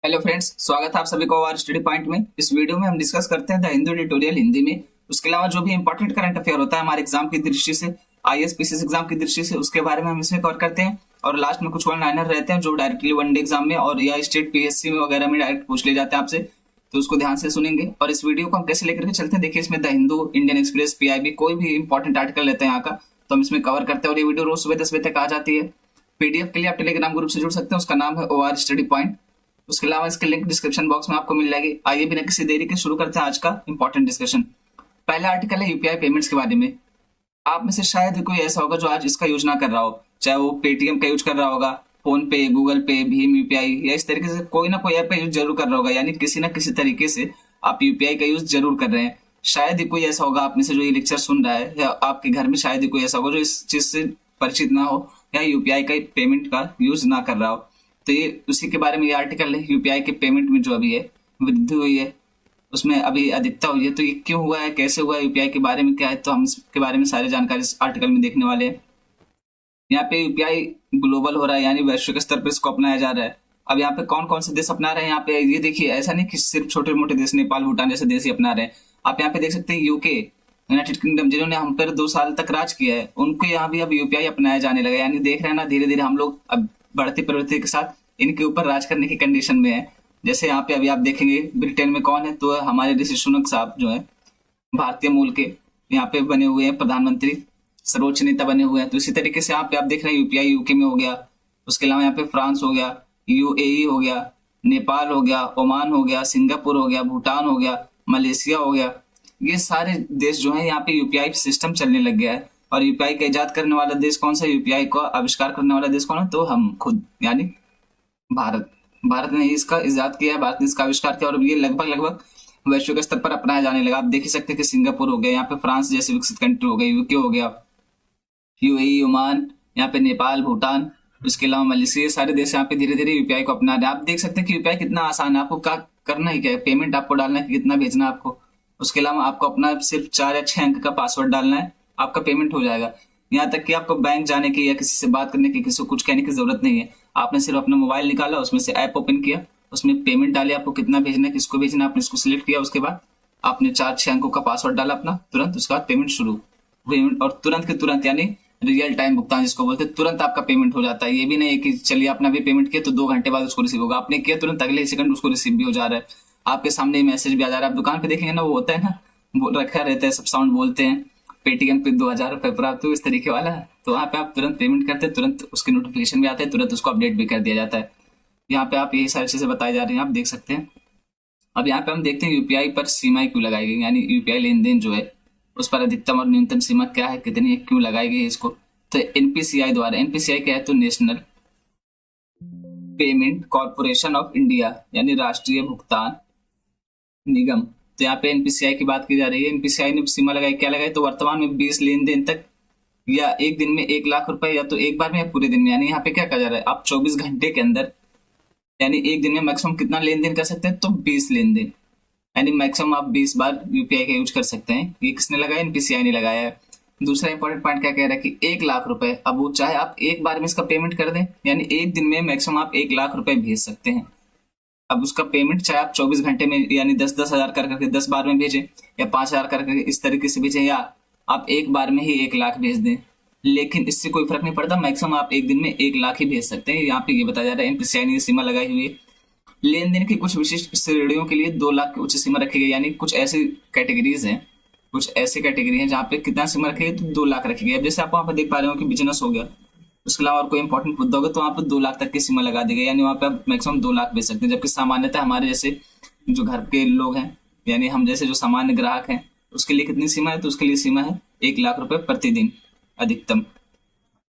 Hello friends, स्वागत है आप सभी को और स्टडी पॉइंट में। इस वीडियो में हम डिस्कस करते हैं द हिंदू एडिटोरियल हिंदी में। उसके अलावा जो भी इंपॉर्टेंट करंट अफेयर होता है हमारे एग्जाम की दृष्टि से, आईएएस पीसीएस एग्जाम की दृष्टि से, उसके बारे में हम इसमें कवर करते हैं। और लास्ट में कुछ वन लाइनर रहते हैं जो डायरेक्टली वनडे एग्जाम में और या स्टेट पीएससी में वगैरह में डायरेक्ट पूछ ले जाते हैं आपसे, तो उसको ध्यान से सुनेंगे। और इस वीडियो को हम कैसे लेकर के चलते हैं, देखिए इसमें the Hindu, Indian express, PIB, कोई भी इंपॉर्टेंट आर्टिकल लेते हैं यहाँ का तो हम इसमें कवर करते हैं। और ये वीडियो रोज सुबह 10 बजे तक आ जाती है। पीडीएफ के लिए आप टेलीग्राम ग्रुप से जुड़ सकते हैं, उसका नाम है OR स्टडी पॉइंट। उसके अलावा इसकी लिंक डिस्क्रिप्शन बॉक्स में आपको मिल जाएगी। आइए बिना किसी देरी के शुरू करते हैं आज का इंपॉर्टेंट डिस्कशन। पहला आर्टिकल है यूपीआई पेमेंट्स के बारे में। आप में से शायद कोई ऐसा होगा जो आज इसका यूज ना कर रहा हो, चाहे वो पेटीएम का यूज कर रहा होगा, फोन पे, गूगल पे, भीम यूपीआई या इस तरीके से कोई ना कोई ऐप का यूज जरूर कर रहा होगा। यानी किसी ना किसी तरीके से आप यूपीआई का यूज जरूर कर रहे हैं। शायद ही कोई ऐसा होगा आप में से जो ये लेक्चर सुन रहा है, या आपके घर में शायद ही कोई ऐसा होगा जो इस चीज से परिचित ना हो या यूपीआई का पेमेंट का यूज ना कर रहा हो। तो ये उसी के बारे में ये आर्टिकल है। यूपीआई के पेमेंट में जो अभी है वृद्धि हुई है, उसमें अभी अधिकता हुई है। तो ये क्यों हुआ है, कैसे हुआ है, यूपीआई के बारे में क्या है, तो हम इसके बारे में सारी जानकारी इस आर्टिकल में देखने वाले हैं। यहाँ पे यूपीआई ग्लोबल हो रहा है, यानी वैश्विक स्तर पर इसको अपनाया जा रहा है। अब यहाँ पे कौन कौन से देश अपना रहे हैं, यहाँ पे ये देखिए, ऐसा नहीं कि सिर्फ छोटे मोटे देश, नेपाल, भूटान जैसे देश ही अपना रहे हैं। आप यहाँ पे देख सकते हैं यूके, यूनाइटेड किंगडम, जिन्होंने हम पर 2 साल तक राज किया है, उनके यहाँ भी अब यूपीआई अपनाया जाने लगा। यानी देख रहे हैं ना, धीरे धीरे हम लोग अब बढ़ती प्रवृत्ति के साथ इनके ऊपर राज करने की कंडीशन में है। जैसे यहाँ पे अभी आप देखेंगे ब्रिटेन में कौन है, तो हमारे ऋषि सुनक साहब जो है, भारतीय मूल के, यहाँ पे बने हुए हैं प्रधानमंत्री, सर्वोच्च नेता बने हुए हैं। तो इसी तरीके से यहाँ पे आप देख रहे हैं यूपीआई यूके में हो गया। उसके अलावा यहाँ पे फ्रांस हो गया, यूएई हो गया, नेपाल हो गया, ओमान हो गया, सिंगापुर हो गया, भूटान हो गया, मलेशिया हो गया। ये सारे देश जो है यहाँ पे यूपीआई सिस्टम चलने लग गया है। और यूपीआई का इजाद करने वाला देश कौन सा, यूपीआई को आविष्कार करने वाला देश कौन है, तो हम खुद, यानी भारत। भारत ने ही इसका इजाद किया है, भारत ने इसका आविष्कार किया। और ये लगभग लगभग वैश्विक स्तर पर अपनाया जाने लगा। आप देख ही सकते हैं कि सिंगापुर हो गया, यहाँ पे फ्रांस जैसे विकसित कंट्री हो गई, यूके हो गया, यूएई, ओमान, यहाँ पे नेपाल, भूटान, उसके अलावा मलेशिया, सारे देश यहाँ पे धीरे धीरे यूपीआई को अपना रहे हैं। आप देख सकते हैं कि यूपीआई कितना आसान है। आपको क्या करना ही क्या है, पेमेंट आपको डालना है कि कितना भेजना है आपको। उसके अलावा आपको अपना सिर्फ 4 या 6 अंक का पासवर्ड डालना है, आपका पेमेंट हो जाएगा। यहाँ तक कि आपको बैंक जाने की या किसी से बात करने की, किसी को कुछ कहने की जरूरत नहीं है। आपने सिर्फ अपना मोबाइल निकाला, उसमें से ऐप ओपन किया, उसमें पेमेंट डाली, आपको कितना भेजना है, किसको भेजना है, आपने इसको सिलेक्ट किया। उसके बाद आपने 4-6 अंकों का पासवर्ड डाला अपना, तुरंत उसका पेमेंट शुरू। पेमेंट और तुरंत के तुरंत, यानी रियल टाइम भुगतान जिसको बोलते हैं, तुरंत आपका पेमेंट हो जाता है। ये भी नहीं है कि चलिए आपने अभी पेमेंट किया तो 2 घंटे बाद उसको रिसीव होगा, आपने किया तुरंत अगले ही सेकंड उसको रिसीव भी हो जा रहा है, आपके सामने मैसेज भी आ जा रहा है। आप दुकान पे देखेंगे ना, वो होता है ना, रखा रहता है, सब साउंड बोलते हैं, पेटीएम पे 2000 रुपए प्राप्त, तो इस तरीके वाला। तो वहाँ पे आप तुरंत पेमेंट करते हैं, तुरंत उसके नोटिफिकेशन भी आते हैं, तुरंत उसको अपडेट भी कर दिया जाता है। यहाँ पे आप यही सारी चीजें बताई जा रही हैं, आप देख सकते हैं। अब यहाँ पे हम देखते हैं यूपीआई पर सीमाएं क्यों लगाई गई, यानी यूपीआई लेन देन जो है उस पर अधिकतम और न्यूनतम सीमा क्या है, कितनी है, क्यों लगाई गई है इसको। तो एनपीसीआई द्वारा, एनपीसीआई क्या है, तो national payment corporation of India, यानी राष्ट्रीय भुगतान निगम। तो यहाँ पे एनपीसीआई की बात की जा रही है। एनपीसीआई ने सीमा लगाई, क्या लगाई, तो वर्तमान में 20 लेन देन तक या एक दिन में 1 लाख रुपए, या तो एक बार में या पूरे दिन में। यानी यहाँ पे क्या कहा जा रहा है, आप 24 घंटे के अंदर, यानी एक दिन में मैक्सिमम कितना लेन देन कर सकते हैं, तो 20 लेन देन, यानी मैक्सिमम आप 20 बार यूपीआई का यूज कर सकते हैं। ये किसने लगाया, एनपीसीआई ने लगाया है। दूसरा इंपॉर्टेंट पॉइंट क्या कह रहा है कि 1 लाख रुपए, अब वो चाहे आप एक बार में इसका पेमेंट कर दें, यानी एक दिन में मैक्सिमम आप 1 लाख रुपए भेज सकते हैं। अब उसका पेमेंट चाहे आप 24 घंटे में, यानी 10-10 हजार कर करके 10 बार में भेजें, या 5 हजार कर करके इस तरीके से भेजें, या आप एक बार में ही 1 लाख भेज दें, लेकिन इससे कोई फर्क नहीं पड़ता। मैक्सिमम आप एक दिन में 1 लाख ही भेज सकते हैं। यहाँ पे ये बताया जा रहा है, एनपीसीआई ने सीमा लगाई हुई है। लेन देन की कुछ विशिष्ट श्रेणियों के लिए 2 लाख की उच्च सीमा रखी गई, यानी कुछ ऐसी कैटेगरीज हैं, कुछ ऐसी कैटेगरी है जहाँ पे कितना सीमा रखी गई, तो 2 लाख रखी गई। अब जैसे आप वहाँ पे देख पा रहे हो कि बिजनेस हो गया, उसके अलावा और कोई इंपॉर्टेंट मुद्दा होगा तो वहाँ पे 2 लाख तक की सीमा लगा दी गई, यानी वहाँ पे आप मैक्सिमम 2 लाख बेच सकते हैं। जबकि सामान्यतः हमारे जैसे जो घर के लोग हैं, यानी हम जैसे जो सामान्य ग्राहक हैं, उसके लिए कितनी सीमा है, तो उसके लिए सीमा है 1 लाख रुपए प्रतिदिन अधिकतम।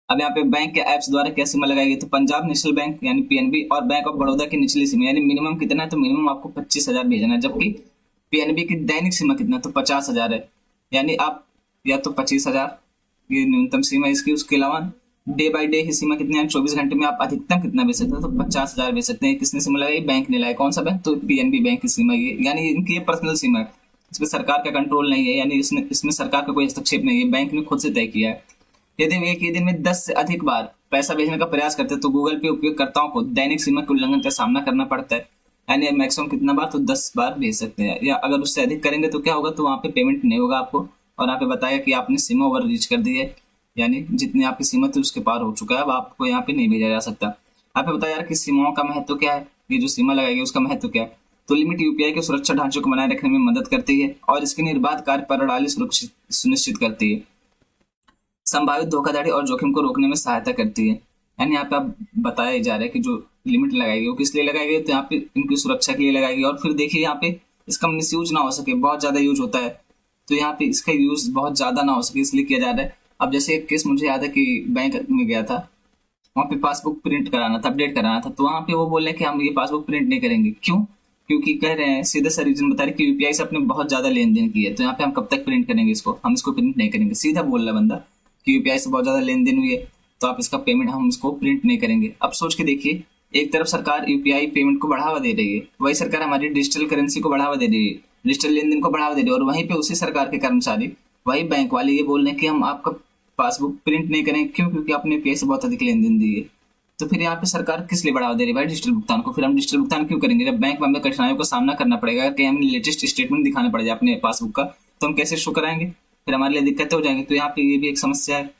अब यहाँ पे बैंक के ऐप्स द्वारा क्या सीमा लगाई गई, तो पंजाब नेशनल बैंक यानी पीएनबी और बैंक ऑफ बड़ौदा की निचली सीमा, यानी मिनिमम कितना है, तो मिनिमम आपको 25,000 भेजना है। जबकि पीएनबी की दैनिक सीमा कितना है, तो 50,000 है, यानी आप या तो 25,000 ये न्यूनतम सीमा है इसकी। उसके अलावा डे बाय डे की सीमा कितनी है, 24 घंटे में आप अधिकतम कितना भेज सकते हैं, तो 50,000 भेज सकते हैं। किसने सीमा लगाई, बैंक ने लगाई। कौन सा बैंक, तो पीएनबी बैंक की सीमा ये, यानी इनकी ये पर्सनल सीमा है, इसमें सरकार का कंट्रोल नहीं है, यानी इसमें सरकार का कोई हस्तक्षेप नहीं है, बैंक ने खुद से तय किया है। यदि वे एक ही दिन में 10 से अधिक बार पैसा भेजने का प्रयास करते हैं तो गूगल पे उपयोगकर्ताओं को दैनिक सीमा के उल्लंघन का सामना करना पड़ता है। यानी मैक्सिमम कितना बार, तो 10 बार भेज सकते हैं, या अगर उससे अधिक करेंगे तो क्या होगा, तो वहाँ पे पेमेंट नहीं होगा आपको। और यहाँ पे बताया कि आपने सीमा ओवर रीच कर दी है, यानी जितनी आपकी सीमा थी उसके पार हो चुका है, अब आपको यहाँ पे नहीं भेजा जा सकता। यहाँ पे बताया कि सीमाओं का महत्व क्या है, ये जो सीमा लगाई गई उसका महत्व क्या है। तो लिमिट यूपीआई के सुरक्षा ढांचे को बनाए रखने में मदद करती है और इसकी निर्बाध कार्य प्रणाली सुनिश्चित करती है, संभावित धोखाधड़ी और जोखिम को रोकने में सहायता करती है। यानी यहाँ पे आप बताया जा रहा है कि जो लिमिट लगाई गई वो किस लिए लगाई गई, तो यहाँ पे इनकी सुरक्षा के लिए लगाई गई। और फिर देखिए यहाँ पे इसका मिसयूज ना हो सके, बहुत ज्यादा यूज होता है, तो यहाँ पे इसका यूज बहुत ज्यादा ना हो सके इसलिए किया जा रहा है। अब जैसे एक केस मुझे याद है कि बैंक में गया था, वहाँ पे पासबुक प्रिंट कराना था, अपडेट कराना था, तो वहाँ पे वो बोल रहे कि हम ये पासबुक प्रिंट नहीं करेंगे। क्यों? क्योंकि कह रहे हैं, सीधा सा रीजन बता रहे कि यूपीआई से अपने बहुत ज्यादा लेन देन की है, तो यहाँ पे हम कब तक प्रिंट करेंगे इसको, हम इसको प्रिंट नहीं करेंगे। सीधा बोल रहा है बंदा कि यूपीआई से बहुत ज्यादा लेन देन हुई है, तो आप इसका पेमेंट हम इसको प्रिंट नहीं करेंगे। अब सोच के देखिए, एक तरफ सरकार यूपीआई पेमेंट को बढ़ावा दे रही है, वही सरकार हमारी डिजिटल करेंसी को बढ़ावा दे रही है, डिजिटल लेन देन को बढ़ावा दे रही है, और वहीं पे उसी सरकार के कर्मचारी, वही बैंक वाले ये बोल रहे हैं कि हम आपका पासबुक प्रिंट नहीं करेंगे। क्यों? क्योंकि आपने यूपीआई से बहुत अधिक लेन देन दी है। तो फिर यहाँ पे सरकार किस लिए बढ़ावा दे रही है भाई? डिजिटल भुगतान को। फिर हम डिजिटल भुगतान क्यों करेंगे? जब बैंक में हमें कठिनाइयों का सामना करना पड़ेगा कि हमें लेटेस्ट स्टेटमेंट दिखाना पड़ेगा अपने पासबुक का, तो हम कैसे शो कराएंगे? फिर हमारे लिए दिक्कतें हो जाएंगी। तो यहाँ पे ये भी एक समस्या है।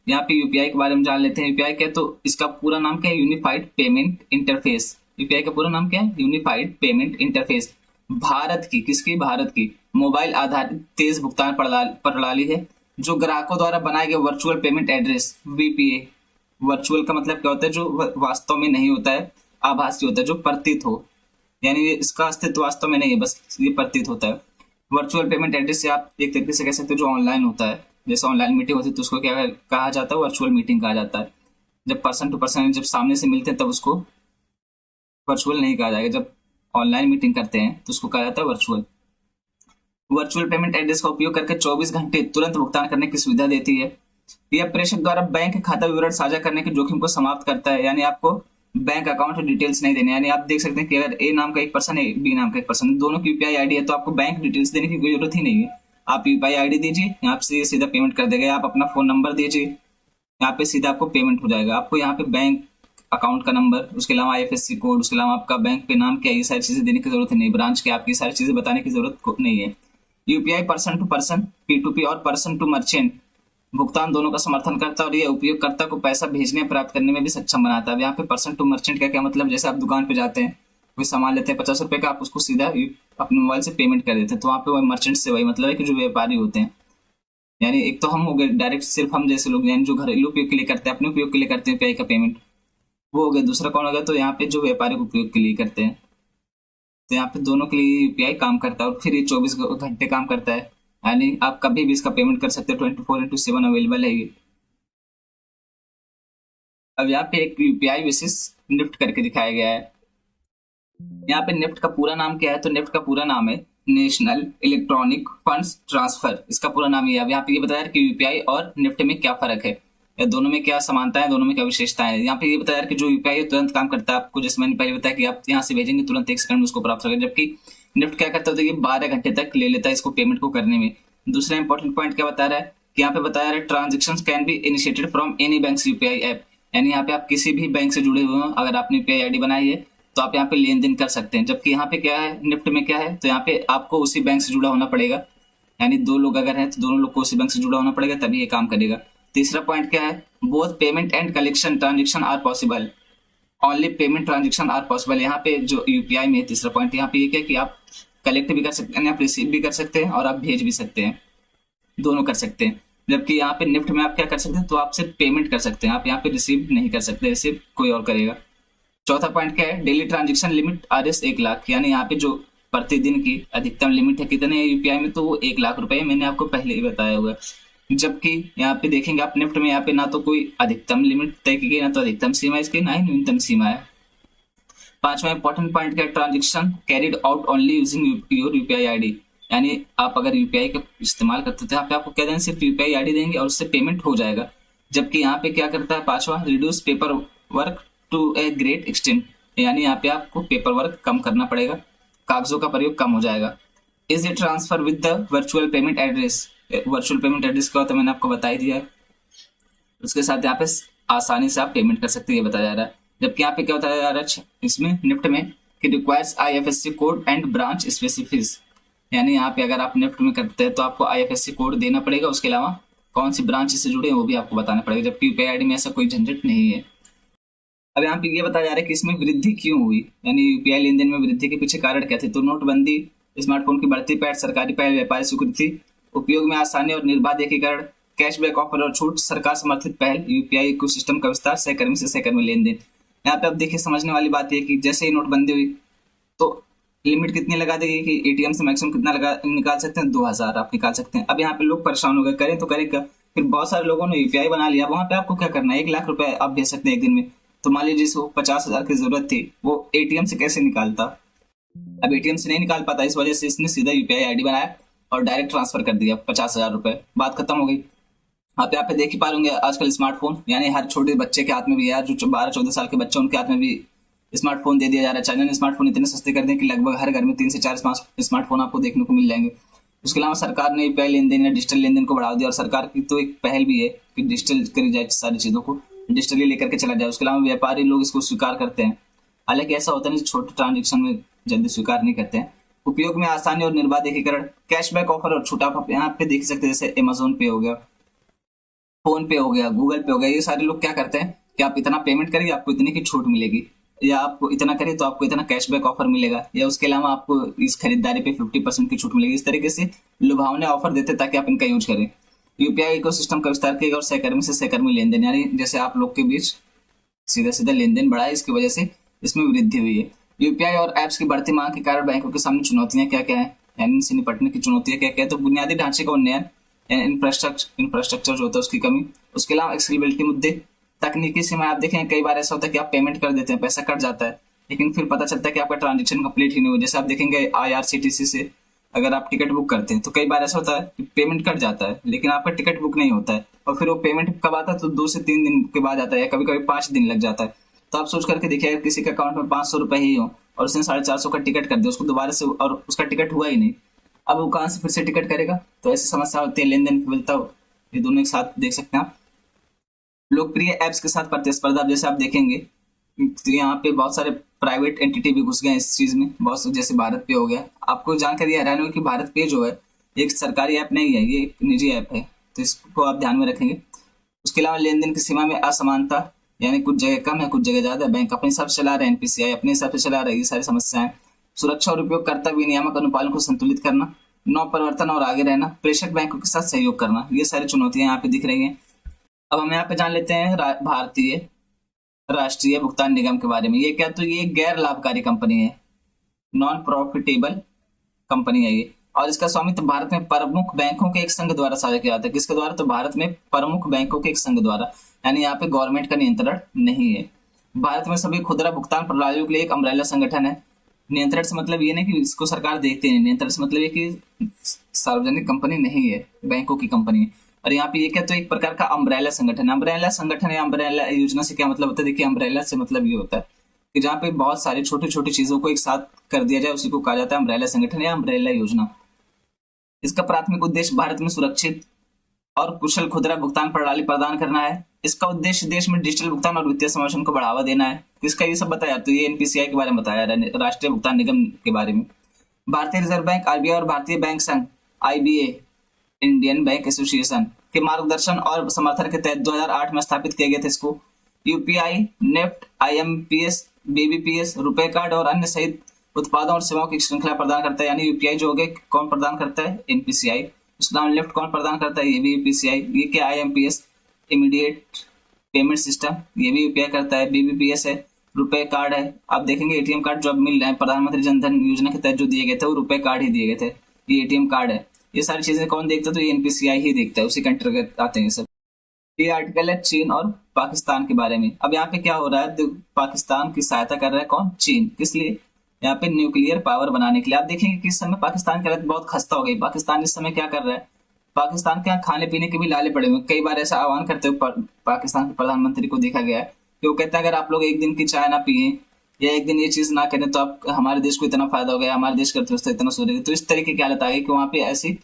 यहाँ पे यूपीआई के बारे में जान लेते हैं। यूपीआई क्या है, तो इसका पूरा नाम क्या है? Unified payment interface. यूपीआई का पूरा नाम क्या है? Unified payment interface. भारत की, किसकी? भारत की मोबाइल आधारित तेज भुगतान प्रणाली है, जो ग्राहकों द्वारा बनाए गए virtual payment address, VPA. Virtual का मतलब क्या होता है? जो वास्तव में नहीं होता है, आभासी होता है, जो प्रतीत हो, यानी इसका अस्तित्व वास्तव में नहीं है, बस ये प्रतीत होता है। वर्चुअल पेमेंट एड्रेस से आप एक तरीके से कह सकते हो जो ऑनलाइन होता है, जैसे ऑनलाइन मीटिंग होती है तो उसको क्या कहा जाता है? वर्चुअल मीटिंग कहा जाता है। जब पर्सन टू पर्सन, जब सामने से मिलते हैं तब उसको वर्चुअल नहीं कहा जाएगा, जब ऑनलाइन मीटिंग करते हैं तो उसको कहा जाता है वर्चुअल। वर्चुअल पेमेंट एड्रेस का उपयोग करके 24 घंटे तुरंत भुगतान करने की सुविधा देती है। यह प्रेषक द्वारा बैंक खाता विवरण साझा करने के जोखिम को समाप्त करता है, यानी आपको बैंक अकाउंट डिटेल्स नहीं देने। यानी आप देख सकते हैं कि अगर ए नाम का एक पर्सन है, बी नाम का एक पर्सन है, दोनों की यूपीआई आईडी है, तो आपको बैंक डिटेल्स देने की कोई जरूरत ही नहीं है। आप यूपीआई आईडी दीजिए, यहाँ से सीधा पेमेंट कर देगा। आप अपना फोन नंबर दीजिए, यहाँ पे सीधा आपको पेमेंट हो जाएगा। आपको यहाँ पे बैंक अकाउंट का नंबर, उसके अलावा आईएफएससी कोड, उसके अलावा आपका बैंक पे नाम क्या है, ये सारी चीजें देने की जरूरत नहीं। ब्रांच के आपकी सारी चीजें बताने की जरूरत नहीं है। UPI person to person, P2P और पर्सन टू मर्चेंट भुगतान दोनों का समर्थन करता है, और ये उपयोगकर्ता को पैसा भेजने प्राप्त करने में भी सक्षम बनाता है। यहाँ पे पर्सन टू मर्चेंट का क्या मतलब? जैसे आप दुकान पे जाते हैं, कोई सामान लेते हैं 50 रुपए का, आप उसको सीधा अपने मोबाइल से पेमेंट कर देते हैं, तो वहाँ पे मर्चेंट से वही मतलब है कि जो व्यापारी होते हैं। यानी एक तो हम हो गए डायरेक्ट, सिर्फ हम जैसे लोग यानी जो घरेलू उपयोग के लिए करते हैं, अपने उपयोग के लिए करते हैं यूपीआई का पेमेंट, वो हो गया। दूसरा कौन हो गया? तो यहाँ पे जो व्यापारिक उपयोग के लिए करते हैं, तो यहाँ पे दोनों के लिए यूपीआई काम करता है, और फिर ये 24 घंटे काम करता है, यानी आप कभी भी इसका पेमेंट कर सकते हो। 24/7 अवेलेबल है ये। अब यहाँ पे एक यूपीआई बेसिस निफ्ट करके दिखाया गया है। यहाँ पे निफ्ट का पूरा नाम क्या है? तो निफ्ट का पूरा नाम है नेशनल इलेक्ट्रॉनिक फंड्स ट्रांसफर। इसका पूरा नाम ये है। अब यहाँ पे ये बताया कि यूपीआई और निफ्ट में क्या फर्क है, या दोनों में क्या समानता है, दोनों में क्या विशेषताएं हैं। यहाँ पे ये बताया कि जो यूपीआई तुरंत काम करता है, आपको जैसे मैंने पहले बताया कि आप यहाँ से भेजेंगे तुरंत 1 सेकंड में उसको प्राप्त होगा, जबकि निफ्ट क्या करता है? तो ये 12 घंटे तक ले लेता है इसको पेमेंट को करने में। दूसरा इंपॉर्टेंट पॉइंट क्या बता रहा है कि यहाँ पे बताया है transaction can be initiated from any bank UPI app. यानी यहाँ पे आप किसी भी बैंक से जुड़े हुए हो, अगर आपने यूपीआई आईडी बनाई है तो आप यहाँ पे लेन देन कर सकते हैं। जबकि यहाँ पे क्या है, निफ्ट में क्या है, तो यहाँ पे आपको उसी बैंक से जुड़ा होना पड़ेगा, यानी 2 लोग अगर हैं तो दोनों लोग को उसी बैंक से जुड़ा होना पड़ेगा, तभी ये काम करेगा। तीसरा पॉइंट क्या है? Both payment and collection transaction are possible, only payment transaction are possible. यहाँ पे जो यूपीआई में तीसरा पॉइंट यहाँ पे ये क्या है कि आप कलेक्ट भी कर सकते हैं, आप रिसीव भी कर सकते हैं, और आप भेज भी सकते हैं, दोनों कर सकते हैं। जबकि यहाँ पे निफ्ट में आप क्या कर सकते हैं? तो आप सिर्फ पेमेंट कर सकते हैं, आप यहाँ पे रिसीव नहीं कर सकते, रिसीव कोई और करेगा। चौथा पॉइंट क्या है? Daily transaction limit RS 1 lakh, यानी यहाँ पे जो प्रतिदिन की अधिकतम लिमिट है कितने है यूपीआई में, तो वो 1 लाख रुपए है, मैंने आपको पहले ही बताया हुआ है। जबकि यहाँ पे देखेंगे आप निफ्ट में, यहाँ पे ना तो कोई अधिकतम लिमिट तय की गई, ना तो अधिकतम सीमा इसकी, ना ही न्यूनतम सीमा है। पांचवा इंपॉर्टेंट पॉइंट क्या है? Transaction carried out only using your UPI ID, यानी आप अगर यूपीआई का इस्तेमाल करते थे, यहाँ पे आपको क्या देंगे? सिर्फ यूपीआई आईडी देंगे और उससे पेमेंट हो जाएगा। जबकि यहाँ पे क्या करता है? पांचवा, reduce paper work to a great extent, यानी यहाँ पे आपको पेपर वर्क कम करना पड़ेगा, कागजों का प्रयोग कम हो जाएगा। Is it transfer with the virtual payment address? Virtual payment address क्या होता है मैंने आपको बता ही दिया है। उसके साथ यहाँ पे आसानी से आप पेमेंट कर सकते हैं, ये बताया जा रहा है। जबकि यहाँ पे क्या होता है यार इसमें निफ्ट में कि requires IFSC code and branch specifics, यानी यहाँ पे अगर आप निफ्ट में करते हैं तो आपको IFSC कोड देना पड़ेगा, उसके अलावा कौन सी ब्रांच से जुड़े हैं वो भी आपको बताना पड़ेगा, जबकि यूपीआई आईडी में ऐसा कोई झंझट नहीं है। अब यहाँ पे ये बताया जा रहा है कि इसमें वृद्धि क्यों हुई, यानी यूपीआई लेन देन में वृद्धि के पीछे कारण क्या थे। तो नोटबंदी, स्मार्टफोन की बढ़ती पहल, सरकारी पहल, व्यापारी स्वीकृति, उपयोग में आसानी और निर्बाध एकीकरण, कैशबैक ऑफर और छूट, सरकार समर्थित पहल, यूपीआई इकोसिस्टम का विस्तार, सहकर्मी से सहकर्मी लेन देन। यहाँ पे अब देखिए समझने वाली बात यह कि जैसे ही नोटबंदी हुई तो लिमिट कितनी लगा देगी कि एटीएम से मैक्सिमम कितना लगा निकाल सकते हैं, 2000 आप निकाल सकते हैं। अब यहाँ पे लोग परेशान हो गए, करें तो करें क्या। फिर बहुत सारे लोगों ने यूपीआई बना लिया, वहां पे आपको क्या करना है, 1 लाख रुपए आप भेज सकते हैं एक दिन में। तो मान लीजिए जिसको 50,000 की जरूरत थी वो एटीएम से कैसे निकालता, अब एटीएम से नहीं निकाल पाता, इस वजह से इसने सीधा यूपीआई आईडी बनाया और डायरेक्ट ट्रांसफर कर दिया 50,000 रुपए, बात खत्म हो गई। आप यहाँ पे देख ही पा रहे होंगे आजकल स्मार्टफोन, यानी हर छोटे बच्चे के हाथ में भी है, जो 12-14 साल के बच्चे उनके हाथ में भी स्मार्टफोन दे दिया जा रहा है। चाइना ने स्मार्टफोन इतने सस्ते कर दिए कि लगभग हर घर में 3 से 4 स्मार्टफोन आपको देखने को मिल जाएंगे। उसके अलावा सरकार ने यूपीआई लेन देन या डिजिटल लेन देन को बढ़ावा दिया, और सरकार की तो एक पहल भी है कि डिजिटल करी जाए, सारी चीजों को डिजिटली लेकर के चला जाए। उसके अलावा व्यापारी लोग इसको स्वीकार करते हैं, हालांकि ऐसा होता है छोटे ट्रांजेक्शन में जल्दी स्वीकार नहीं करते हैं। उपयोग में आसानी और निर्बाध एकीकरण, कैशबैक ऑफर और छूट आप यहाँ पे देख सकते हैं, जैसे अमेजोन पे हो गया, फोन पे हो गया, गूगल पे हो गया, ये सारे लोग क्या करते हैं कि आप इतना पेमेंट करिए आपको इतने की छूट मिलेगी, या आपको इतना करिए तो आपको इतना कैशबैक ऑफर मिलेगा, या उसके अलावा आपको इस खरीदारी पे 50% की छूट मिलेगी। इस तरीके से लुभावने ऑफर देते ताकि आप इनका यूज करें। यूपीआई इकोसिस्टम का विस्तार किएगा और सहकर्मी से सहकर्मी लेन देन, यानी जैसे आप लोग के बीच सीधा सीधा लेन देन बढ़ा है, इसकी वजह से इसमें वृद्धि हुई है। यूपीआई और एप्स की बढ़ती मांग के कारण बैंकों के सामने चुनौतियां क्या क्या है, यानी इनसे निपटने की चुनौतियां क्या क्या है। तो बुनियादी ढांचे का उन्नयन, इंफ्रास्ट्रक्चर जो होता है उसकी कमी, उसके अलावा एक्सेसिबिलिटी मुद्दे, तकनीकी सीमा। आप देखें कई बार ऐसा होता है कि आप पेमेंट कर देते हैं, पैसा कट जाता है, लेकिन फिर पता चलता है कि आपका ट्रांजेक्शन कंप्लीट ही नहीं हुआ। जैसे आप देखेंगे IRCTC से अगर आप टिकट बुक करते हैं तो कई बार ऐसा होता है कि पेमेंट कट जाता है लेकिन आपका टिकट बुक नहीं होता है, और फिर वो पेमेंट कब आता है तो 2 से 3 दिन के बाद आता है, या कभी कभी 5 दिन लग जाता है। तो आप सोच करके देखिए, अगर किसी के अकाउंट में 500 रुपए ही हो और उसने 450 का टिकट कर दिया, उसको दोबारा से और उसका टिकट हुआ ही नहीं, अब वो कहाँ से फिर से टिकट करेगा। तो ऐसी समस्या होती है, लेन देन की विफलता, ये दोनों एक साथ देख सकते हैं आप। लोकप्रिय ऐप्स के साथ प्रतिस्पर्धा, जैसे आप देखेंगे तो यहाँ पे बहुत सारे प्राइवेट एंटिटी भी घुस गए हैं इस चीज में, बहुत से, जैसे भारत पे हो गया। आपको जानकारी हैरान होगी कि भारत पे जो है एक सरकारी ऐप नहीं है, ये एक निजी ऐप है, तो इसको आप ध्यान में रखेंगे। उसके अलावा लेन देन की सीमा में असमानता, यानी कुछ जगह कम है कुछ जगह ज्यादा, बैंक अपने हिसाब से चला रहे हैं, NPCI अपने हिसाब से चला रहे हैं, ये सारी समस्याएं। सुरक्षा और उपयोगकर्ता विनियामक अनुपालन को संतुलित करना, नव परिवर्तन और आगे रहना, प्रेषक बैंकों के साथ सहयोग करना, ये सारी चुनौतियां यहाँ पे दिख रही हैं। अब हम यहाँ पे जान लेते हैं भारतीय राष्ट्रीय भुगतान निगम के बारे में। ये क्या, तो ये गैर लाभकारी कंपनी है, नॉन प्रॉफिटेबल कंपनी है ये, और इसका स्वामित्व भारत में प्रमुख बैंकों के एक संघ द्वारा साझा किया जाता है। किसके द्वारा, तो भारत में प्रमुख बैंकों के एक संघ द्वारा, यानी यहाँ पे गवर्नमेंट का नियंत्रण नहीं है। भारत में सभी खुदरा भुगतान प्रणालियों के लिए एक अम्ब्रेला संगठन है। नियंत्रण से मतलब ये नहीं कि इसको सरकार देखती है, नियंत्रण से मतलब ये कि सार्वजनिक कंपनी नहीं है, बैंकों की कंपनी है। और यहाँ पे ये क्या, तो एक प्रकार का अम्ब्रेला संगठन। अम्ब्रेला संगठन या अम्ब्रेला योजना से क्या मतलब होता है, देखिए अम्ब्रेला से मतलब ये होता है कि जहाँ पे बहुत सारी छोटी छोटी चीजों को एक साथ कर दिया जाए, उसी को कहा जाता है अम्ब्रेला संगठन या अम्ब्रेला योजना। इसका प्राथमिक उद्देश्य भारत में सुरक्षित और कुशल खुदरा भुगतान प्रणाली प्रदान करना है। इसका उद्देश्य देश में डिजिटल भुगतान और वित्तीय समावेशन को बढ़ावा देना है। किसका, ये सब बताया, तो ये NPCI के बारे में बताया, राष्ट्रीय भुगतान निगम के बारे में। भारतीय रिजर्व बैंक RBI और भारतीय बैंक संघ IBA, इंडियन बैंक एसोसिएशन के मार्गदर्शन और समर्थन के तहत 2008 में स्थापित किए गए थे इसको। UPI, नेफ्ट, IMPS, BBPS, रुपए कार्ड और अन्य सहित उत्पादों और सेवाओं की श्रृंखला प्रदान करता है। यानी UPI जो हो गए कौन प्रदान करता है, NPCI। उसके नाम लेफ्ट कौन प्रदान करता है, ये भी UPCI। ये क्या, IMPS, इमीडिएट पेमेंट सिस्टम, ये भी UPI करता है। BBPS है, रुपए कार्ड है। आप देखेंगे ATM कार्ड जो अब मिल रहे हैं प्रधानमंत्री जन धन योजना के तहत जो दिए गए थे वो रुपए कार्ड ही दिए गए थे, ये ATM कार्ड है। ये सारी चीजें कौन देखता है, तो ये NPCI ही देखता है, उसी के अंतर्गत आते हैं सब। ये आर्टिकल है चीन और पाकिस्तान के बारे में। अब यहाँ पे क्या हो रहा है, तो पाकिस्तान की सहायता कर रहा है कौन, चीन। किस लिए, यहाँ पे न्यूक्लियर पावर बनाने के लिए। आप देखेंगे कि इस समय पाकिस्तान की हालत बहुत खस्ता हो गई। पाकिस्तान इस समय क्या कर रहा है, पाकिस्तान के यहाँ खाने पीने के भी लाले पड़े हुए। कई बार ऐसा आह्वान करते हुए पाकिस्तान के प्रधानमंत्री को देखा गया है कि वो कहते हैं अगर आप लोग एक दिन की चाय ना पिए या एक दिन ये चीज ना करें तो आप हमारे देश को इतना फायदा हो गया, हमारे देश की अर्थव्यवस्था इतना सुधरेगी। तो इस तरीके की हालत आ गई कि वहाँ पे ऐसी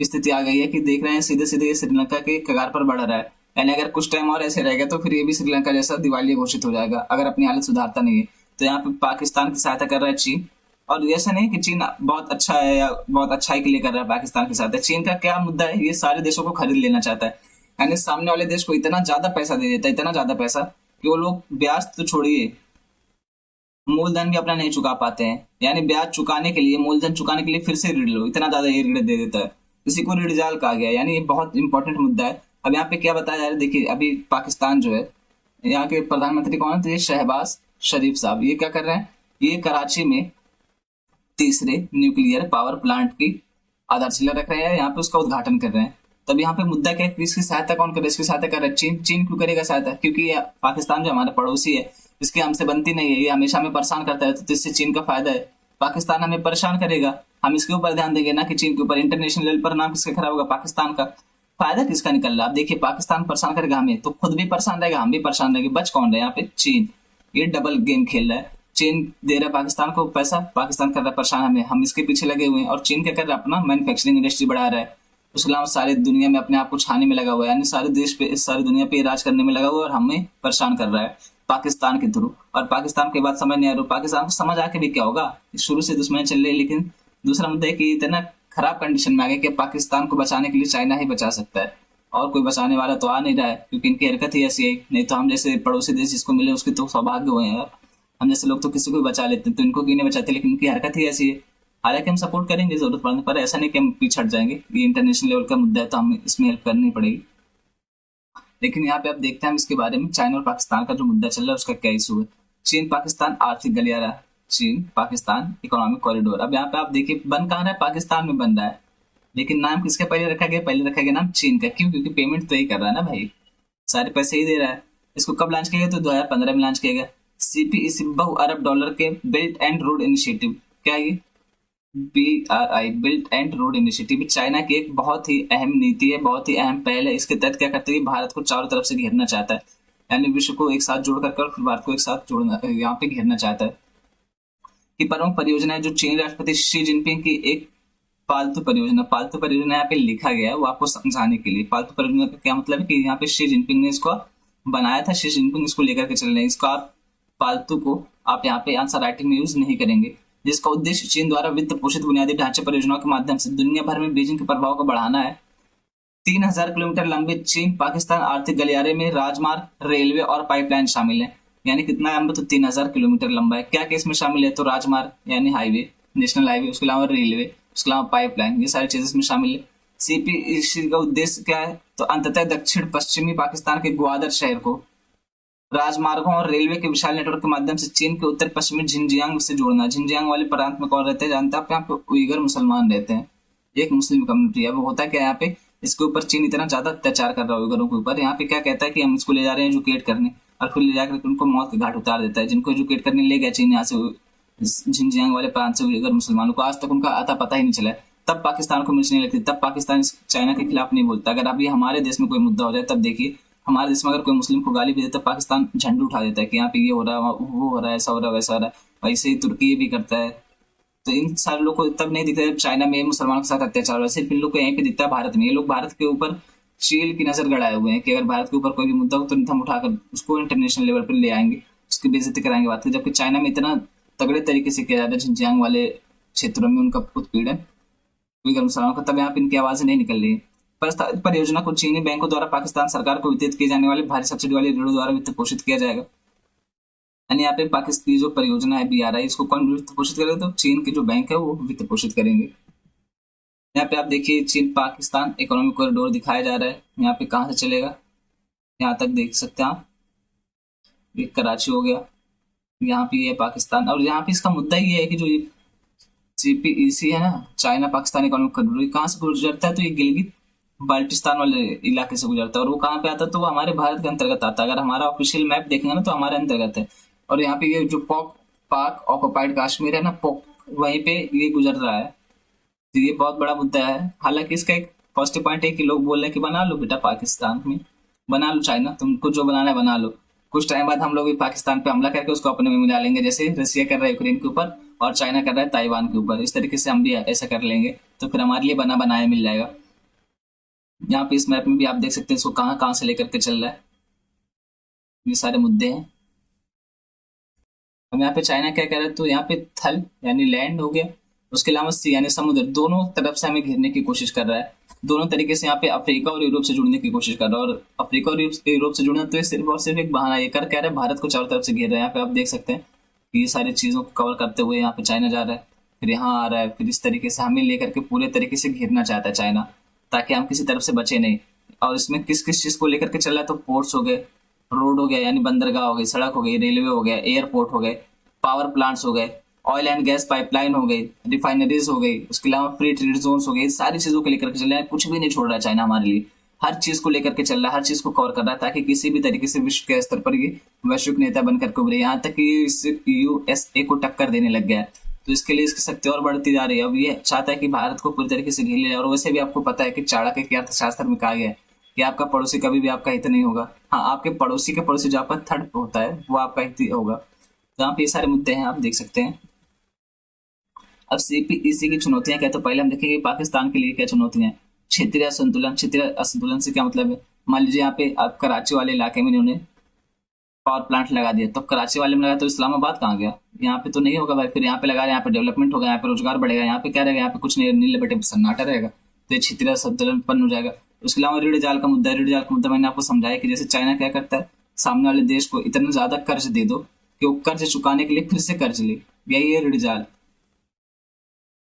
स्थिति आ गई है कि देख रहे हैं सीधे सीधे श्रीलंका के कगार पर बढ़ रहा है। यानी अगर कुछ टाइम और ऐसे रहेगा तो फिर ये भी श्रीलंका जैसा दिवालिया घोषित हो जाएगा अगर अपनी हालत सुधारता नहीं है। तो यहाँ पे पाकिस्तान की सहायता कर रहा है चीन। और ऐसा नहीं कि चीन बहुत अच्छा है या बहुत अच्छाई के लिए कर रहा है पाकिस्तान की सहायता। चीन का क्या मुद्दा है, ये सारे देशों को खरीद लेना चाहता है। यानी सामने वाले देश को इतना ज्यादा पैसा दे देता है, इतना ज्यादा पैसा कि वो लोग ब्याज तो छोड़िए, मूलधन भी अपना नहीं चुका पाते हैं। यानी ब्याज चुकाने के लिए, मूलधन चुकाने के लिए फिर से ऋण लो, इतना ज्यादा ये ऋण दे देता है। इसी को ऋण जाल कहा गया। यानी ये बहुत इंपॉर्टेंट मुद्दा है। अब यहाँ पे क्या बताया जा रहा है, देखिए अभी पाकिस्तान जो है, यहाँ के प्रधानमंत्री कौन है, तो ये शहबाज शरीफ साहब। ये क्या कर रहे हैं, ये कराची में तीसरे न्यूक्लियर पावर प्लांट की आधारशिला रख रहे हैं, यहाँ पे उसका उद्घाटन कर रहे हैं। तब यहाँ पे मुद्दा क्या है कि इसकी सहायता कौन करे, इसकी सहायता कर रहा है चीन। चीन क्यों करेगा सहायता, क्योंकि ये पाकिस्तान जो हमारा पड़ोसी है, इसकी हमसे बनती नहीं है, ये हमेशा हमें परेशान करता है, तो इससे चीन का फायदा है। पाकिस्तान हमें परेशान करेगा, हम इसके ऊपर ध्यान देंगे ना कि चीन के ऊपर। इंटरनेशनल लेवल पर नाम किसका खराब होगा, पाकिस्तान का। फायदा किसका निकल रहा है, आप देखिए पाकिस्तान परेशान करेगा हमें, तो खुद भी परेशान रहेगा, हम भी परेशान रहेंगे, बच कौन रहे यहाँ पे, चीन। ये डबल गेम खेल रहा है। चीन दे रहा है पाकिस्तान को पैसा, पाकिस्तान कर रहा है परेशान हमें, हम इसके पीछे लगे हुए हैं। और चीन क्या कर रहा है, अपना मैन्युफैक्चरिंग इंडस्ट्री बढ़ा रहा है, उसके अलावा सारी दुनिया में अपने आप को छाने में लगा हुआ है। यानी सारे देश पे, सारी दुनिया पे राज करने में लगा हुआ है और हमें परेशान कर रहा है पाकिस्तान के थ्रू। और पाकिस्तान के बाद समझ नहीं आ रहा, पाकिस्तान को समझ आके भी क्या होगा, शुरू से दुश्मनी चल रही है। लेकिन दूसरा मुद्दा है कि इतना खराब कंडीशन में आ गया कि पाकिस्तान को बचाने के लिए चाइना ही बचा सकता है, और कोई बचाने वाला तो आ नहीं रहा है, क्योंकि इनकी हरकत ही ऐसी है। नहीं तो हम जैसे पड़ोसी देश जिसको मिले उसके तो सौभाग्य हुए हैं यार, हम जैसे लोग तो किसी को भी बचा लेते हैं, तो इनको क्यों नहीं बचाते, लेकिन इनकी हरकत ही ऐसी है। हालांकि हम सपोर्ट करेंगे जरूरत पड़ने पर, ऐसा नहीं कि हम पीछे हट जाएंगे, ये इंटरनेशनल लेवल का मुद्दा है तो हमें इसमें हेल्प करनी पड़ेगी। लेकिन यहाँ पे आप देखते हैं हम इसके बारे में, चाइना और पाकिस्तान का जो मुद्दा चल रहा है उसका क्या इशू है। चीन पाकिस्तान आर्थिक गलियारा, चीन पाकिस्तान इकोनॉमिक कॉरिडोर। अब यहाँ पे आप देखिए बन कहाँ रहा है, पाकिस्तान में बन रहा है, लेकिन नाम किसका पहले रखा गया, पहले रखा गया नाम चीन का। क्यों, क्योंकि पेमेंट तो यही कर रहा है ना भाई, सारे पैसे ही दे रहा है। इसको कब लॉन्च किया गया, तो 2015 में लॉन्च किया गया। CPEC बहु अरब डॉलर के बिल्ट एंड रोड इनिशिएटिव, क्या ये BRI built and road initiative China की एक बहुत ही अहम नीति है, बहुत ही अहम पहल है। इसके तहत क्या करते हैं, भारत को चारों तरफ से घेरना चाहता है, यानी विश्व को एक साथ जोड़ कर फिर भारत को एक साथ जोड़ना, यहाँ पे घेरना चाहता है। कि प्रमुख परियोजना है जो चीन राष्ट्रपति शी जिनपिंग की एक पालतू परियोजना यहाँ पे लिखा गया है, वो आपको समझाने के लिए। पालतू परियोजना का क्या मतलब है कि यहाँ पे शी जिनपिंग ने इसको बनाया था, शी जिनपिंग इसको लेकर के चल रहे हैं। इसको आप पालतू को आप यहाँ पे आंसर राइटिंग में यूज नहीं करेंगे। जिसका उद्देश्य चीन द्वारा वित्त पोषित बुनियादी ढांचे परियोजनाओं के माध्यम से दुनिया भर में बीजिंग के प्रभाव को बढ़ाना है। 3000 किलोमीटर लंबे चीन पाकिस्तान आर्थिक गलियारे में राजमार्ग, रेलवे और पाइपलाइन शामिल है। यानी कितना लंबा, तो 3000 किलोमीटर लंबा है। क्या क्या इसमें शामिल है, तो राजमार्ग यानी हाईवे, नेशनल हाईवे, उसके अलावा रेलवे, उसके अलावा पाइपलाइन, ये सारी चीजें इसमें शामिल है। CPEC का उद्देश्य क्या है, तो अंततः दक्षिण पश्चिमी पाकिस्तान के ग्वादर शहर को राजमार्गों और रेलवे के विशाल नेटवर्क के माध्यम से चीन के उत्तर पश्चिमी झिंजियांग से जोड़ना। झिंजियांग वाले प्रांत में कौन रहते हैं, जानते हैं आप, यहाँ पे उइगर मुसलमान रहते हैं, एक मुस्लिम कम्युनिटी है। वो होता है क्या, यहाँ पे इसके ऊपर चीन इतना ज्यादा अत्याचार कर रहा है उइगरों के ऊपर। यहाँ पे क्या कहता है कि हम इसको ले जा रहे हैं एजुकेट करने, और फिर ले जाकर उनको मौत के घाट उतार देता है। जिनको एजुकेट करने ले गया चीन यहाँ से झिंजियांग वाले प्रांत से उइगर मुसलमानों को, आज तक उनका आता पता ही नहीं चला है। तब पाकिस्तान को मिर्च नहीं लगती, तब पाकिस्तान चाइना के खिलाफ नहीं बोलता। अगर अभी हमारे देश में कोई मुद्दा हो जाए, तब देखिए हमारे देश में अगर कोई मुस्लिम को गाली भी देता है, पाकिस्तान झंडू उठा देता है कि यहाँ पे ये हो रहा है, वो हो रहा है, ऐसा हो रहा है, वैसा हो रहा है। वैसे ही तुर्की भी करता है। तो इन सारे लोग को तब नहीं दिखता है चाइना में मुसलमानों के साथ अत्याचार हो रहा है, सिर्फ इन लोग को यहीं पे दिखता है भारत में। ये लोग भारत के ऊपर चील की नजर गड़ाए हुए हैं कि अगर भारत के ऊपर कोई भी मुद्दा हो तो हम उठाकर उसको इंटरनेशनल लेवल पर ले आएंगे, उसकी बेइज्जती कराएंगे बात। जबकि चाइना में इतना तगड़े तरीके से किया जाता है झिंजियांग वाले क्षेत्रों में उनका उत्पीड़न उइगर मुसलमानों का, तब यहाँ पे इनकी आवाज नहीं निकल रही है। प्रस्तावित परियोजना को चीनी बैंकों द्वारा पाकिस्तान सरकार को वितरित किए जाने वाले भारी सब्सिडी वाले ऋणों द्वारा वित्त पोषित किया जाएगा। यानी यहाँ पे पाकिस्तान जो परियोजना है BRI, इसको कौन वित्त पोषित करेगा, तो चीन के जो बैंक है वो वित्त पोषित करेंगे। यहाँ पे आप देखिए चीन पाकिस्तान इकोनॉमिक कॉरिडोर दिखाया जा रहा है। यहाँ पे कहाँ से चलेगा, यहाँ तक देख सकते हैं आप, ये कराची हो गया, यहाँ पे ये पाकिस्तान। और यहाँ पे इसका मुद्दा ये है कि जो CPEC है ना, चाइना पाकिस्तान इकोनॉमिक कॉरिडोर, कहाँ से गुजरता है, तो ये गिलगित बाल्टिस्तान वाले इलाके से गुजरता है। और वो कहाँ पे आता है, तो वो हमारे भारत के अंतर्गत आता है। अगर हमारा ऑफिशियल मैप देखेंगे ना, तो हमारे अंतर्गत है। और यहाँ पे ये जो पाक ऑक्युपाइड कश्मीर है ना, पोक, वहीं पे ये गुजर रहा है। तो ये बहुत बड़ा मुद्दा है। हालांकि इसका एक पॉजिटिव पॉइंट है कि लोग बोल रहे हैं कि बना लो बेटा पाकिस्तान में, बना लो चाइना, तुमको जो बनाना है बना लो। कुछ टाइम बाद हम लोग भी पाकिस्तान पे हमला करके उसको अपने में मिला लेंगे, जैसे रशिया कर रहा है यूक्रेन के ऊपर और चाइना कर रहा है ताइवान के ऊपर। इस तरीके से हम भी ऐसा कर लेंगे, तो फिर हमारे लिए बना बनाया मिल जाएगा। यहाँ पे इस मैप में भी आप देख सकते हैं इसको कहाँ कहाँ से लेकर के चल रहा है, ये सारे मुद्दे हैं। अब यहाँ पे चाइना क्या कह रहा है, तो यहाँ पे थल यानी लैंड हो गया, उसके अलावा सी यानी समुद्र, दोनों तरफ से हमें घेरने की कोशिश कर रहा है। दोनों तरीके से यहाँ पे अफ्रीका और यूरोप से जुड़ने की कोशिश कर रहा है, और अफ्रीका और यूरोप से जुड़ना तो ये सिर्फ और सिर्फ एक बहाना, ये कर कह रहा है भारत को चारों तरफ से घेर रहा है। यहाँ पे आप देख सकते हैं कि ये सारी चीजों को कवर करते हुए यहाँ पे चाइना जा रहा है, फिर यहाँ आ रहा है, फिर इस तरीके से हमें लेकर के पूरे तरीके से घेरना चाहता है चाइना, ताकि हम किसी तरफ से बचे नहीं। और इसमें किस किस चीज को लेकर के चल रहा है, तो पोर्ट्स हो गए, रोड हो गया यानी बंदरगाह हो गई, सड़क हो गई, रेलवे हो गया, एयरपोर्ट हो गए, पावर प्लांट्स हो गए, ऑयल एंड गैस पाइपलाइन हो गई, रिफाइनरीज हो गई, उसके अलावा फ्री ट्रेड जोन्स हो गई, सारी चीजों को लेकर के चल रहा है। कुछ भी नहीं छोड़ रहा है चाइना हमारे लिए, हर चीज को लेकर के चल रहा है, हर चीज को कवर कर रहा है, ताकि किसी भी तरीके से विश्व के स्तर पर ये वैश्विक नेता बनकर के उभरे। यहाँ तक कि यूएसए को टक्कर देने लग गया है, तो इसके लिए इसकी शक्ति और बढ़ती जा रही है। अब ये चाहता है कि भारत को पूरी तरीके से घेर ले, और वैसे भी आपको पता है कि चाणक्य के अर्थशास्त्र में कहा गया है कि आपका पड़ोसी कभी भी आपका हित नहीं होगा। हाँ, आपके पड़ोसी के पड़ोसी जो आपका थर्ड होता है वो आपका हित होगा। तो यहाँ पे ये सारे मुद्दे हैं, आप देख सकते हैं। अब सीपीईसी की चुनौतियां क्या है, तो पहले हम देखेंगे पाकिस्तान के लिए क्या चुनौतियां हैं। क्षेत्रीय असंतुलन, क्षेत्रीय असंतुलन से क्या मतलब है, मान लीजिए यहाँ पे आप कराची वाले इलाके में इन्होंने पावर प्लांट लगा दिया, तो कराची वाले में लगा तो इस्लामाबाद कहाँ गया, यहाँ पे तो नहीं होगा भाई। फिर यहाँ पे लगा रहे, यहाँ पे डेवलपमेंट होगा, यहाँ पे रोजगार बढ़ेगा, यहाँ पे क्या रहेगा, यहाँ पे कुछ नहीं, नीले बटे सन्नाटा रहेगा, तो ये क्षेत्रीय संतुलन उत्पन्न हो जाएगा। उसके अलावा ऋण जाल का मुद्दा, ऋण जाल का मुद्दा मैंने आपको समझाया कि जैसे चाइना क्या करता है, सामने वाले देश को इतना ज्यादा कर्ज दे दो कि वो कर्ज चुकाने के लिए फिर से कर्ज ले, यही है ऋण जाल।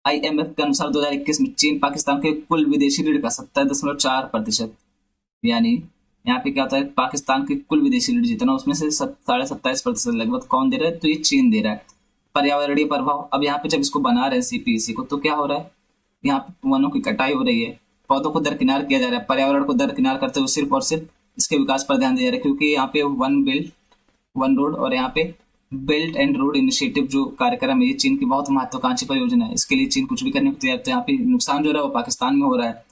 आईएमएफ के अनुसार 2021 में चीन पाकिस्तान के कुल विदेशी ऋण का 70.4%, यानी यहाँ पे क्या होता है, पाकिस्तान के कुल विदेशी ऋण जितना उसमें से 27.5% लगभग कौन दे रहा है, तो ये चीन दे रहा है। पर्यावरणीय प्रभाव, अब यहाँ पे जब इसको बना रहे हैं सीपीईसी को, तो क्या हो रहा है, यहाँ पे वनों की कटाई हो रही है, पौधों को दरकिनार किया जा रहा है, पर्यावरण को दरकिनार करते हुए सिर्फ और सिर्फ इसके विकास पर ध्यान दिया जा रहा है, क्योंकि यहाँ पे वन बिल्ड वन रोड और यहाँ पे बेल्ट एंड रोड इनिशिएटिव जो कार्यक्रम है, ये चीन की बहुत महत्वाकांक्षी परियोजना है। इसके लिए चीन कुछ भी करने को तैयार, तो यहाँ पे नुकसान जो रहा है वो पाकिस्तान में हो रहा है।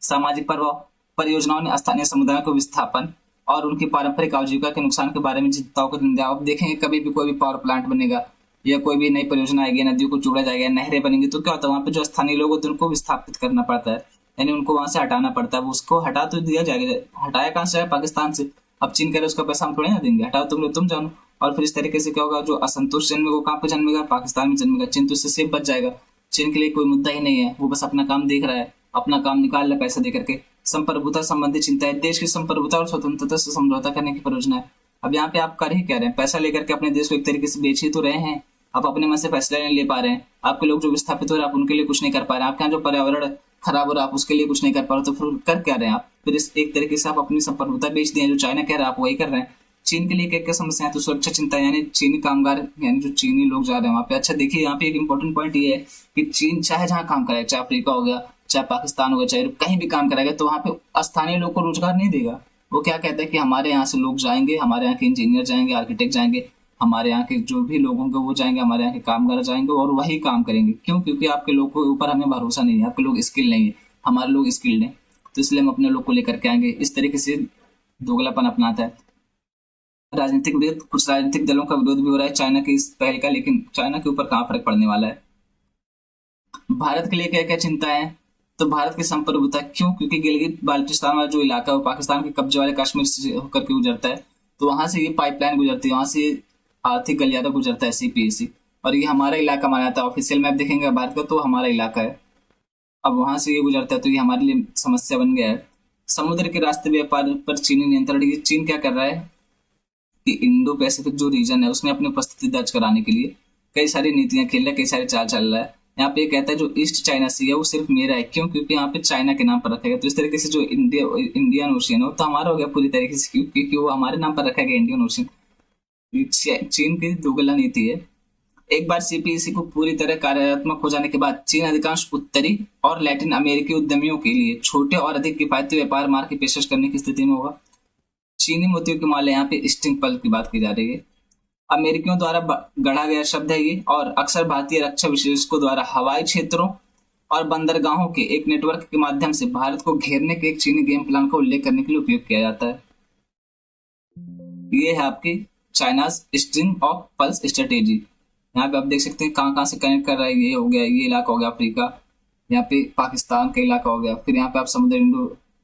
सामाजिक प्रभाव, परियोजनाओं ने स्थानीय समुदायों को विस्थापन और उनकी पारंपरिक आजीविका के नुकसान के बारे में चिंताओं को दिया। आप देखेंगे कभी भी कोई भी पावर प्लांट बनेगा या कोई भी नई परियोजना आएगी, नदियों को जोड़ा जाएगा, नहरें बनेंगी, तो क्या होता है, वहाँ पे जो स्थानीय लोग होते हैं उनको विस्थापित करना पड़ता है, यानी उनको वहां से हटाना पड़ता है। उसको हटा तो दिया जाएगा, हटाया कहाँ से है, पाकिस्तान से। अब चीन कह रहे उसका पैसा हम थोड़ी ना देंगे, हटाओ तुम जानो। और फिर इस तरीके से क्या होगा, जो असंतोष जन्मेगा वो कहाँ पे जन्मेगा, पाकिस्तान में जन्मेगा। चीन तो इससे सेफ बच जाएगा, चीन के लिए कोई मुद्दा ही नहीं है, वो बस अपना काम देख रहा है, अपना काम निकाल रहा है पैसा दे करके। संप्रभुता संबंधी चिंता है, देश की संप्रभुता और स्वतंत्रता से समझौता करने की परियोजना है। अब यहाँ पे आप कर ही कह रहे हैं, पैसा लेकर के अपने देश को एक तरीके से बेच ही तो रहे हैं, आप अपने मन से फैसले नहीं ले पा रहे हैं। आपके लोग जो विस्थापित हो रहे हैं आप उनके लिए कुछ नहीं कर पा रहे हैं, आपके यहाँ जो पर्यावरण खराब हो रहा है आप उसके लिए कुछ नहीं कर पा रहे, तो फिर कर क्या रहे हैं आप, फिर इस एक तरीके से आप अपनी संप्रभुता बेच दिए, जो चाइना कह रहा है आप वही कर रहे हैं। चीन के लिए क्या क्या समस्या है, तो सुरक्षा चिंता, यानी चीनी कामगार यानी जो चीनी लोग जा रहे हैं वहाँ पे। अच्छा देखिए यहाँ पे एक इंपॉर्टेंट पॉइंट ये है कि चीन चाहे जहाँ काम कराए, चाहे अफ्रीका हो गया, चाहे पाकिस्तान हो गया, चाहे कहीं भी काम कराएगा, तो वहाँ पे स्थानीय लोग को रोजगार नहीं देगा। वो क्या कहता है कि हमारे यहाँ से लोग जाएंगे, हमारे यहाँ के इंजीनियर जाएंगे, आर्किटेक्ट जाएंगे, हमारे यहाँ के जो भी लोग होंगे वो जाएंगे, हमारे यहाँ के कामगार जाएंगे और वही काम करेंगे। क्यों? क्योंकि आपके लोग के ऊपर हमें भरोसा नहीं है, आपके लोग स्किल नहीं है, हमारे लोग स्किल्ड हैं, तो इसलिए हम अपने लोग को लेकर के आएंगे। इस तरीके से दोगलापन अपनाता है। राजनीतिक विरोध, कुछ राजनीतिक दलों का विरोध भी हो रहा है चाइना की इस पहल का, लेकिन चाइना के ऊपर कहाँ फर्क पड़ने वाला है। भारत के लिए क्या क्या चिंता है, तो भारत की संप्रभुता, क्यों? क्योंकि गिलगित बाल्टिस्तान वाला जो इलाका है वो पाकिस्तान के कब्जे वाले कश्मीर से होकर के गुजरता है, तो वहां से ये पाइपलाइन गुजरती है, वहां से आर्थिक गलियारा गुजरता है सीपीईसी, और ये हमारा इलाका माना जाता है। ऑफिशियल मैप देखेंगे भारत का तो हमारा इलाका है, अब वहां से ये गुजरता है, तो ये हमारे लिए समस्या बन गया है। समुद्र के रास्ते व्यापार पर चीनी नियंत्रण, ये चीन क्या कर रहा है कि इंडो पैसिफिक जो रीजन है उसमें अपनी उपस्थिति दर्ज कराने के लिए कई सारी नीतियां खेल रहा है, कई सारे चाल चल रहा है। यहाँ पे कहता है जो ईस्ट चाइना सी है वो सिर्फ मेरा है, क्यों? क्योंकि यहाँ पे चाइना के नाम पर रखा गया, तो इस तरीके से जो इंडियन ओशियन है वो तो हमारा हो गया पूरी तरीके से, क्योंकि वो हमारे नाम पर रखा गया इंडियन ओशियन। चीन की दोगला नीति है। एक बार सीपीईसी को पूरी तरह कार्यात्मक हो जाने के बाद चीन अधिकांश उत्तरी और लैटिन अमेरिकी उद्यमियों के लिए छोटे और अधिक किफायती व्यापार मार्ग की पेशकश करने की स्थिति में होगा। चीनी मोतियों की माला, यहाँ पे स्टिंग पल की बात की जा रही है, अमेरिकियों द्वारा गढ़ा गया शब्द है ये, और अक्सर भारतीय रक्षा विशेषज्ञों द्वारा हवाई क्षेत्रों और बंदरगाहों के एक नेटवर्क के माध्यम से भारत को घेरने के एक चीनी गेम प्लान का उल्लेख करने के लिए उपयोग किया जाता है। ये है आपकी China's string of pulse strategy. यहाँ पे आप देख सकते हैं कहाँ कहाँ से कनेक्ट कर रहा है, ये हो गया, ये इलाका हो गया अफ्रीका, यहाँ पे पाकिस्तान का इलाका हो गया, फिर यहाँ पे आप समुद्र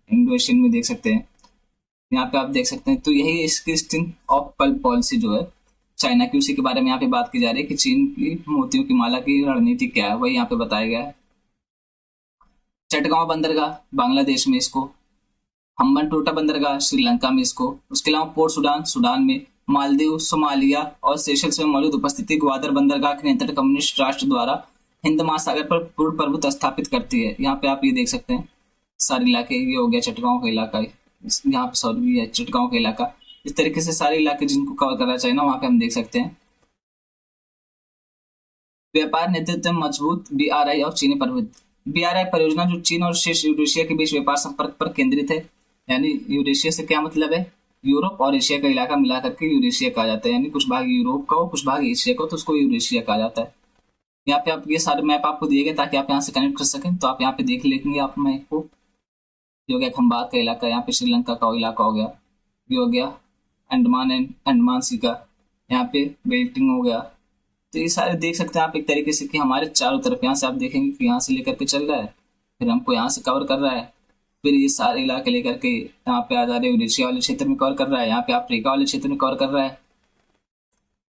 इंडो एशियन में देख सकते हैं, यहाँ पे आप देख सकते हैं। तो यही इसकी स्ट्रिंग ऑफ पल्प पॉलिसी जो है चाइना की, उसी के बारे में यहाँ पे बात की जा रही है कि चीन की मोतियों की माला की रणनीति क्या है, वही यहाँ पे बताया गया है। चटगांव बंदरगाह बांग्लादेश में इसको, हम्बनटोटा बंदरगाह श्रीलंका में इसको, उसके अलावा पोर्ट सुडान सूडान में, मालदीव, सोमालिया और सेशल्स में मौजूद उपस्थिति ग्वादर बंदरगाह के नियंत्रण कम्युनिस्ट राष्ट्र द्वारा हिंद महासागर पर पूर्ण प्रभुत्व स्थापित करती है। यहाँ पे आप ये देख सकते हैं सारे इलाके, ये हो गया चटगांव का इलाका, यहाँ पे सॉरी ये चटगांव का इलाका। इस तरीके से सारे इलाके जिनको कवर करना चाहिए ना, वहां पे हम देख सकते हैं। व्यापार नेतृत्व मजबूत BRI और चीनी प्रभुत्व। BRI परियोजना जो चीन और शेष यूरेशिया के बीच व्यापार संपर्क पर केंद्रित है, यानी यूरेशिया से क्या मतलब है, यूरोप और एशिया का इलाका मिला करके यूरेशिया कहा जाता है, यानी कुछ भाग यूरोप का हो कुछ भाग एशिया का हो तो उसको यूरेशिया कहा जाता है। यहाँ पे आप ये सारे मैप आपको दिए गए ताकि आप यहाँ से कनेक्ट कर सकें, तो आप यहाँ पे देख लेंगे आप मैप को। ये हो गया खंबात का इलाका, यहाँ पे श्रीलंका का इलाका हो गया, ये हो गया अंडमान एंड अंडमान सी का, यहाँ पे बेल्टिंग हो गया। तो ये सारे देख सकते हैं आप एक तरीके से कि हमारे चारों तरफ, यहाँ से आप देखेंगे कि यहाँ से लेकर के चल रहा है, फिर हमको यहाँ से कवर कर रहा है, फिर ये सारे इलाके लेकर के यहाँ पे आ जा रहे यूरेशिया वाले क्षेत्र में कवर कर रहा है, यहाँ पे अफ्रीका वाले क्षेत्र में कवर कर रहा है,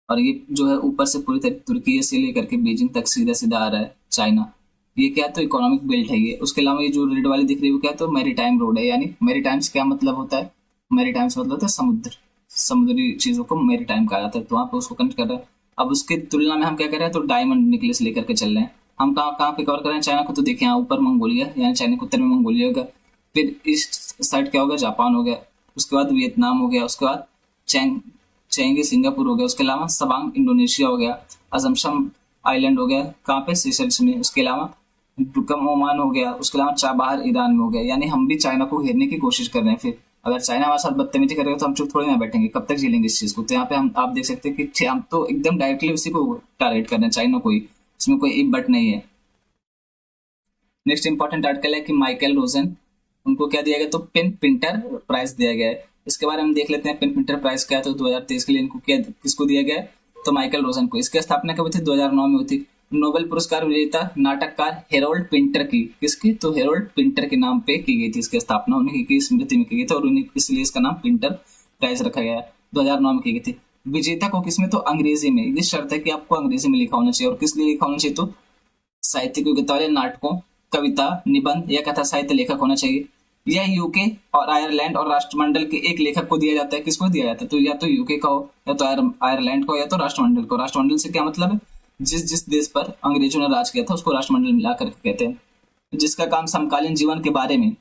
और ये जो है ऊपर से पूरी तरह तुर्की से लेकर के बीजिंग तक सीधा सीधा आ रहा है चाइना। ये क्या तो इकोनॉमिक बेल्ट है ये। उसके अलावा ये जो रेड वाली दिख रही है वो क्या तो मैरीटाइम रोड है, यानी मैरीटाइम्स क्या मतलब होता है, मैरीटाइम्स मतलब होता है समुद्र, समुद्री चीजों को मैरीटाइम कहा जाता है, तो वहाँ पे उसको कनेक्ट कर रहा है। अब उसके तुलना में हम क्या कर रहे हैं, तो डायमंड नेकलेस लेकर के चल रहे हैं। हम कहाँ पे कवर कर रहे हैं चाइना को, तो देखिए यहाँ ऊपर मंगोलिया, यानी चाइना के उत्तर में मंगोलिया होगा, फिर ईस्ट साइड क्या होगा, जापान हो गया, उसके बाद वियतनाम हो गया, उसके बाद चेंगी सिंगापुर हो गया, उसके अलावा सबांग इंडोनेशिया हो गया, असमशम आइलैंड हो गया, कहाँ पे सीशेल्स में, उसके अलावा डुकम ओमान हो गया, उसके अलावा चाबहार ईरान में हो गया। यानी हम भी चाइना को घेरने की कोशिश कर रहे हैं। फिर अगर चाइना हमारे साथ बदतमीजी करेगा तो हम चुप थोड़ी ना बैठेंगे, कब तक झेलेंगे इस चीज को। तो यहाँ पे हम आप देख सकते हैं कि हम तो एकदम डायरेक्टली उसी को टारगेट कर रहे हैं, चाइना को ही, इसमें कोई इफ बट नहीं है। नेक्स्ट इंपॉर्टेंट आर्टिकल है कि माइकल रोजन, उनको क्या दिया गया, तो पेन पिंटर प्राइज दिया गया है। इसके बारे में हम देख लेते हैं पेन पिंटर प्राइज क्या है। तो 2023 के लिए इनको क्या किसको दिया गया है, तो माइकल रोजन को। इसकी स्थापना कब हुई थी, 2009 में हुई थी। नोबेल पुरस्कार विजेता नाटककार हेरोल्ड पिंटर की, किसकी, तो हेरोल्ड पिंटर के नाम पे की गई थी इसकी स्थापना, उन्हीं की स्मृति में की गई थी और उन्हीं इसलिए इसका नाम पिंटर प्राइज रखा गया है। 2009 में की गई थी। विजेता को किसमें, तो अंग्रेजी में। ये शर्त है कि आपको अंग्रेजी में लिखा होना चाहिए। और किस लिए लिखा होना चाहिए, तो साहित्यिक योग्यता वाले नाटकों, कविता, निबंध या कथा साहित्य लेखक होना चाहिए। यह यूके और आयरलैंड और राष्ट्रमंडल के एक लेखक को दिया जाता है। किसको दिया जाता है, तो या तो यूके का हो, या तो आयरलैंड को, या तो राष्ट्रमंडल को। राष्ट्रमंडल से क्या मतलब है, जिस देश पर अंग्रेजों ने राज किया था उसको राष्ट्रमंडल मिलाकर कहते हैं। जिसका काम समकालीन जीवन के बारे में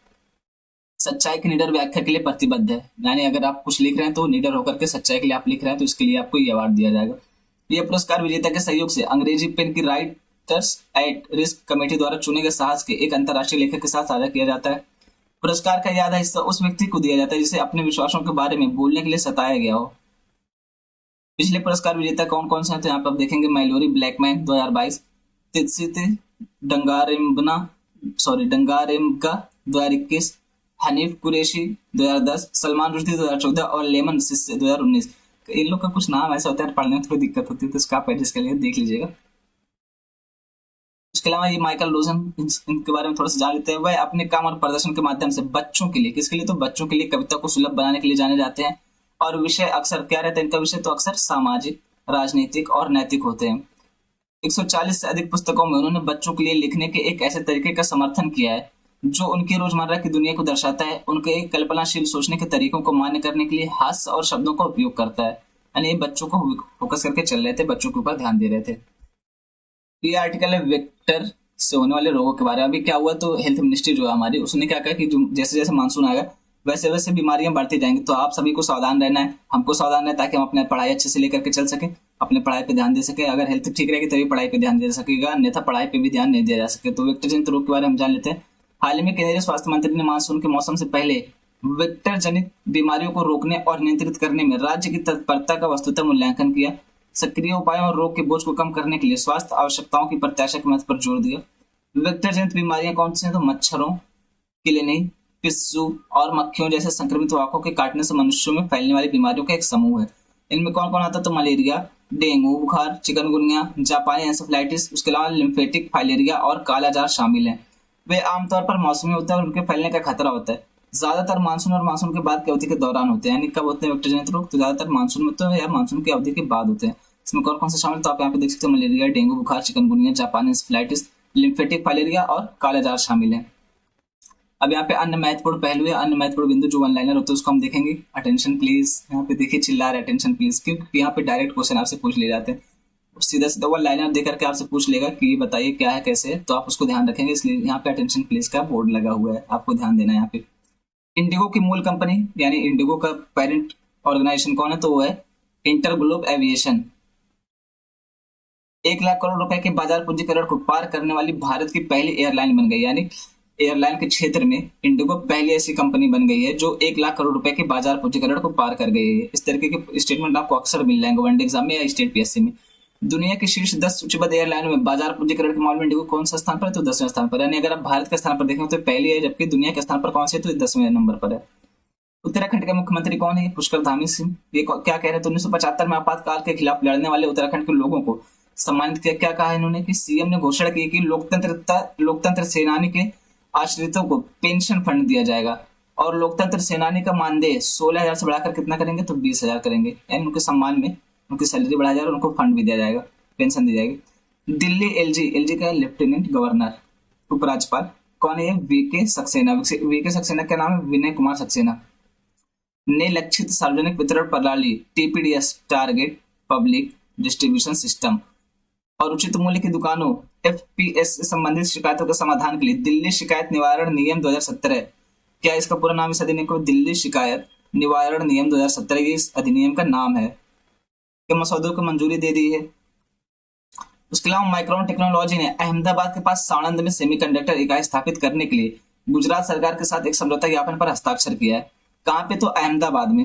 सच्चाई की निडर व्याख्या के लिए प्रतिबद्ध है। यानी अगर आप कुछ लिख रहे हैं तो निडर होकर के सच्चाई के लिए आप लिख रहे हैं, तो इसके लिए आपको ये अवार्ड दिया जाएगा। यह पुरस्कार विजेता के सहयोग से अंग्रेजी पेन की राइटर्स एट रिस्क कमेटी द्वारा चुने गए साहस के एक अंतर्राष्ट्रीय लेखक के साथ साझा किया जाता है। पुरस्कार का आधा हिस्सा उस व्यक्ति को दिया जाता है जिसे अपने विश्वासों के बारे में बोलने के लिए सताया गया हो। पिछले पुरस्कार विजेता कौन कौन से हैं, तो यहाँ पर आप देखेंगे मैलोरी ब्लैकमैन 2022, तित्सित डंगारेम्गा 2021, हनीफ कुरैशी 2010, सलमान रुश्दी 2014 और लेमन सिस्से 2019। इन लोग का कुछ नाम ऐसा होता है पढ़ने में थोड़ी दिक्कत होती है, तो इसका आप एड्रेस के लिए देख लीजिएगा। इसके अलावा ये माइकल रोजन, इनके बारे में थोड़ा सा जान लेते हैं। वह अपने काम और प्रदर्शन के माध्यम से बच्चों के लिए, किसके लिए, तो बच्चों के लिए कविता को सुलभ बनाने के लिए जाने जाते हैं। और विषय अक्सर क्या रहता है इनका विषय, तो अक्सर सामाजिक, राजनीतिक और नैतिक होते हैं। 140 से अधिक पुस्तकों में उन्होंने बच्चों के लिए लिखने के एक ऐसे तरीके का समर्थन किया है जो उनकी रोजमर्रा की दुनिया को दर्शाता है। उनके एक कल्पनाशील सोचने के तरीकों को मान्य करने के लिए हास्य और शब्दों का उपयोग करता है। यानी ये बच्चों को फोकस करके चल रहे थे, बच्चों के ऊपर ध्यान दे रहे थे। ये आर्टिकल है वेक्टर से होने वाले रोगों के बारे में। अभी क्या हुआ, तो हेल्थ मिनिस्ट्री जो है हमारी, उसने क्या कहा कि जो जैसे जैसे मानसून आएगा वैसे वैसे बीमारियां बढ़ती जाएंगी, तो आप सभी को सावधान रहना है, हमको सावधान रहना है, ताकि हम अपने पढ़ाई अच्छे से लेकर के चल सके, अपने पढ़ाई पे ध्यान दे सके। अगर हेल्थ ठीक रहेगी तभी पढ़ाई पे ध्यान दे सकेगा, अन्यथा पढ़ाई पे भी ध्यान नहीं दिया जा सके। तो वेक्टर जनित रोग के बारे में जान लेते हैं। हाल ही में केंद्रीय स्वास्थ्य मंत्री ने मानसून के मौसम से पहले वेक्टर जनित बीमारियों को रोकने और नियंत्रित करने में राज्य की तत्परता का वस्तुतः मूल्यांकन किया। सक्रिय उपायों और रोग के बोझ को कम करने के लिए स्वास्थ्य आवश्यकताओं की प्रत्याशा के महत्व पर जोर दिया। वेक्टर जनित बीमारियां कौन सी हैं, तो मच्छरों के लिए नहीं, पिस्सू और मक्खियों जैसे संक्रमित वाहकों के काटने से मनुष्यों में फैलने वाली बीमारियों का एक समूह है। इनमें कौन कौन आता है, तो मलेरिया, डेंगू बुखार, चिकनगुनिया, जापानी एंसेफेलाइटिस, उसके अलावा लिम्फेटिक फाइलेरिया और कालाजार शामिल हैं। वे आमतौर पर मौसमी होते हैं और उनके फैलने का खतरा होता है। ज्यादातर मानसून और मानसून के बाद की अवधि के दौरान होते हैं। यानी कब होते हैं वेक्टर जनित रोग? तो ज्यादातर मानसून में तो है या मानसून की अवधि के बाद होते हैं। इसमें कौन कौन से शामिल? तो आप यहाँ पे देख सकते हो मलेरिया, डेंगू बुखार, चिकनगुनिया, जापानी इंसेफेलाइटिस, लिम्फेटिक फाइलेरिया और कालाजार शामिल है। अब यहाँ पे अन्य महत्वपूर्ण पहलू है, अन्य महत्वपूर्ण बिंदु जो वन लाइनर होते हैं उसको हम देखेंगे। अटेंशन प्लीज, यहाँ पे देखिए चिल्ला रहे अटेंशन प्लीज, क्योंकि यहाँ पे डायरेक्ट क्वेश्चन आपसे पूछ ले जाते हैं। सीधा सीधा वन लाइनर देकर के आपसे पूछ लेगा कि बताइए क्या है कैसे है, तो आप उसको ध्यान रखेंगे। इसलिए यहाँ पे अटेंशन प्लीज का बोर्ड लगा हुआ है, आपको ध्यान देना है यहाँ पे। इंडिगो की मूल कंपनी यानी इंडिगो का पेरेंट ऑर्गेनाइजेशन कौन है? तो वो है इंटरग्लोब एविएशन। 1 लाख करोड़ रुपए के बाजार पूंजीकरण को पार करने वाली भारत की पहली एयरलाइन बन गई। यानी एयरलाइन के क्षेत्र में इंडिगो पहली ऐसी कंपनी बन गई है जो 1 लाख करोड़ रुपए के बाजार पूंजीकरण को पार कर गई है। इस तरीके के स्टेटमेंट आपको अक्सर मिल जाएंगे वनडे एग्जाम में या स्टेट पीएससी में। दुनिया की शीर्ष 10 सूचीबद्ध एयरलाइनों में बाजार पूंजीकरण के मामले में इंडिगो कौन सा स्थान पर है? तो 10वें स्थान पर। यानी अगर आप भारत के स्थान पर देखें तो पहली है, जबकि दुनिया के स्थान पर कौन से है? तो 10वें नंबर पर है। उत्तराखंड के मुख्यमंत्री कौन है? पुष्कर धामी सिंह। ये क्या कह रहे हैं? तो 1975 में आपातकाल के खिलाफ लड़ने वाले उत्तराखंड के लोगों को सम्मानित किया। क्या कहा इन्होंने कि सीएम ने घोषणा की कि लोकतंत्र सेनानी के आश्रितों को पेंशन फंड दिया जाएगा और लोकतंत्र सेनानी का मानदेय 16,000 से बढ़ाकर कितना करेंगे? तो 20,000 करेंगे। यानी उनके सम्मान में उनकी सैलरी बढ़ाया जाएगा और उनको फंड भी दिया जाएगा, पेंशन दी जाएगी। दिल्ली एलजी का लेफ्टिनेंट गवर्नर उपराज्यपाल कौन है? वीके सक्सेना। वीके सक्सेना का नाम है विनय कुमार सक्सेना ने लक्षित सार्वजनिक वितरण प्रणाली TPDS target public distribution system और उचित मूल्य की दुकानों एफपीएस से संबंधित शिकायतों के समाधान के लिए दिल्ली शिकायत निवारण नियम 2017, क्या इसका पूरा नाम इस अधिनियम को? दिल्ली शिकायत निवारण नियम 2017 इस अधिनियम का नाम है, के मसौदे को मंजूरी दे दी है। उसके अलावा माइक्रोन टेक्नोलॉजी ने अहमदाबाद के पास साणंद में सेमीकंडक्टर इकाई स्थापित करने के लिए गुजरात सरकार के साथ एक समझौता ज्ञापन पर हस्ताक्षर किया है। कहाँ पे? तो अहमदाबाद में,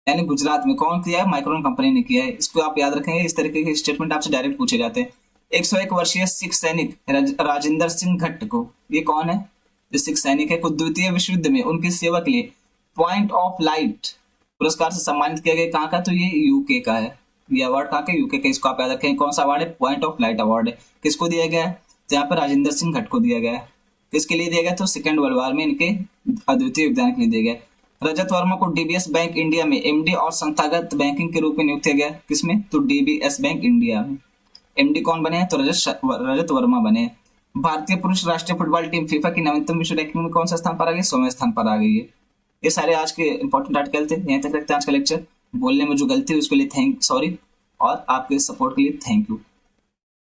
यानी गुजरात में। कौन किया है? माइक्रोन कंपनी ने किया है। इसको आप याद रखेंगे, इस तरीके के स्टेटमेंट आपसे डायरेक्ट पूछे जाते हैं। 101 वर्षीय सिख सैनिक राजेंद्र सिंह भट्ट को, ये कौन है? जो सिख सैनिक है, को द्वितीय विश्व युद्ध में उनकी सेवा के लिए पॉइंट ऑफ लाइट पुरस्कार से सम्मानित किया गया। कहाँ का? तो ये यूके का है। ये अवार्ड कहाँ का? यूके का। इसको आप याद रखेंगे। कौन सा अवार्ड है? पॉइंट ऑफ लाइट अवार्ड है। किसको दिया गया है? तो यहाँ पर राजेंद्र सिंह भट्ट को दिया गया है। किसके लिए दिया गया? तो सेकेंड वर्ल्ड वॉर में इनके अद्वितीय योगदान के लिए दिया गया। रजत वर्मा को डीबीएस बैंक इंडिया में एमडी और संस्थागत बैंकिंग के रूप में नियुक्त किया गया। किसमें? तो डीबीएस बैंक इंडिया में। एमडी कौन बने हैं? तो रजत वर्मा बने। भारतीय पुरुष राष्ट्रीय फुटबॉल टीम फीफा की नवीनतम विश्व रैंकिंग में कौन सा स्थान पर आ गई? 100वें स्थान पर आ गई है। ये सारे आज के इंपॉर्टेंट आर्टिकल थे। यहीं तक रखते हैं आज का लेक्चर। बोलने में जो गलती है उसके लिए सॉरी, और आपके सपोर्ट के लिए थैंक यू।